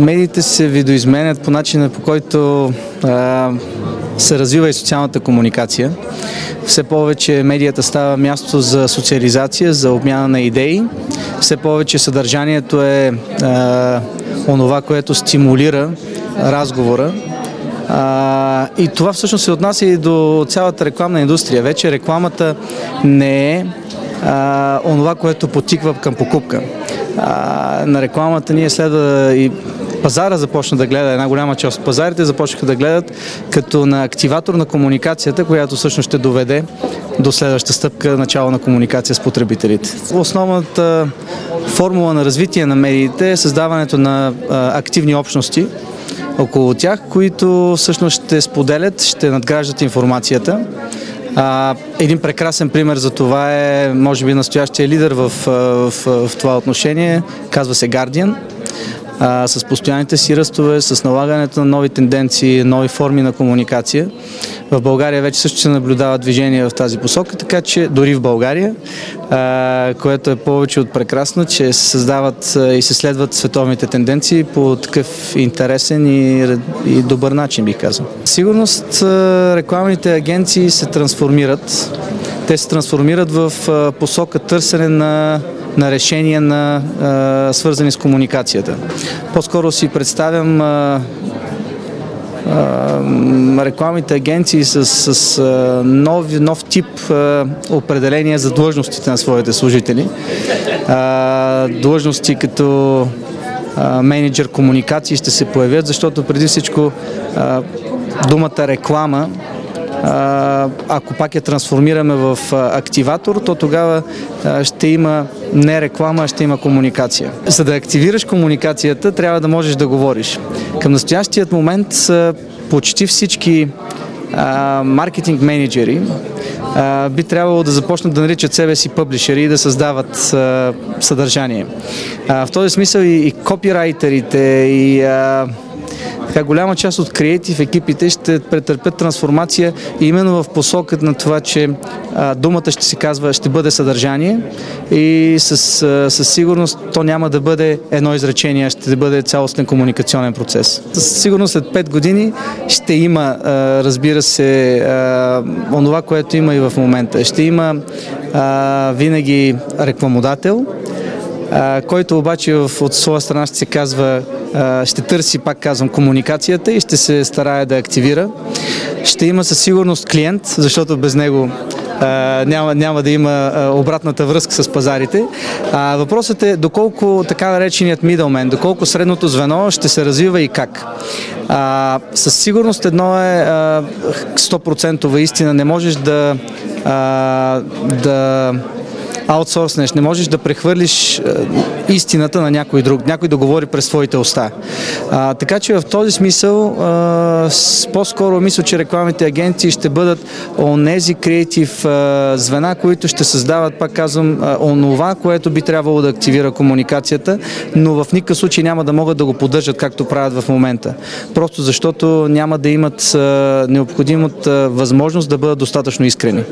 Медиите се видоизменят по начина, по който се развива и социалната комуникация. Все повече медията става място за социализация, за обмяна на идеи. Все повече съдържанието е онова, което стимулира разговора. И това всъщност се отнася и до цялата рекламна индустрия. Вече рекламата не е онова, което потиква към покупка. На рекламата ние следва и пазара започна да гледа, една голяма част от пазарите започнаха да гледат като на активатор на комуникацията, която всъщност ще доведе до следващата стъпка, начало на комуникация с потребителите. Основната формула на развитие на медиите е създаването на активни общности около тях, които всъщност ще споделят, ще надграждат информацията. Един прекрасен пример за това е, може би, настоящия лидер в това отношение, казва се Guardian. С постоянните си ръстове, с налагането на нови тенденции, нови форми на комуникация. В България вече също се наблюдава движение в тази посока, така че дори в България, което е повече от прекрасно, че се създават и се следват световните тенденции по такъв интересен и добър начин, бих казал. Сигурност рекламните агенции се трансформират. Те се трансформират в посока търсене на решения, свързани с комуникацията. По-скоро си представям рекламните агенции с нов тип определения за длъжностите на своите служители. Длъжности като менеджер комуникации ще се появят, защото преди всичко думата реклама, ако пак я трансформираме в активатор, то тогава ще има не реклама, а ще има комуникация. За да активираш комуникацията, трябва да можеш да говориш. Към настоящият момент почти всички маркетинг менеджери би трябвало да започнат да наричат себе си пъблишери и да създават съдържание. В този смисъл и копирайтерите, и голяма част от креатив екипите ще претърпят трансформация именно в посоката на това, че думата ще се казва, ще бъде съдържание и със сигурност то няма да бъде едно изречение, ще бъде цялостен комуникационен процес. Със сигурност след 5 години ще има, разбира се, онова, което има и в момента. Ще има винаги рекламодател, който обаче от своя страна ще се казва, ще търси, пак казвам, комуникацията и ще се старае да активира. Ще има със сигурност клиент, защото без него няма да има обратната връзка с пазарите. Въпросът е доколко така нареченият middleman, доколко средното звено ще се развива и как. Със сигурност едно е 100% истина. Не можеш да аутсорснеш, не можеш да прехвърлиш истината на някой друг, някой да говори през своите уста. Така че в този смисъл по-скоро мисля, че рекламните агенции ще бъдат онези креатив звена, които ще създават, пак казвам, онова, което би трябвало да активира комуникацията, но в никакъв случай няма да могат да го поддържат както правят в момента. Просто защото няма да имат необходимата възможност да бъдат достатъчно искрени.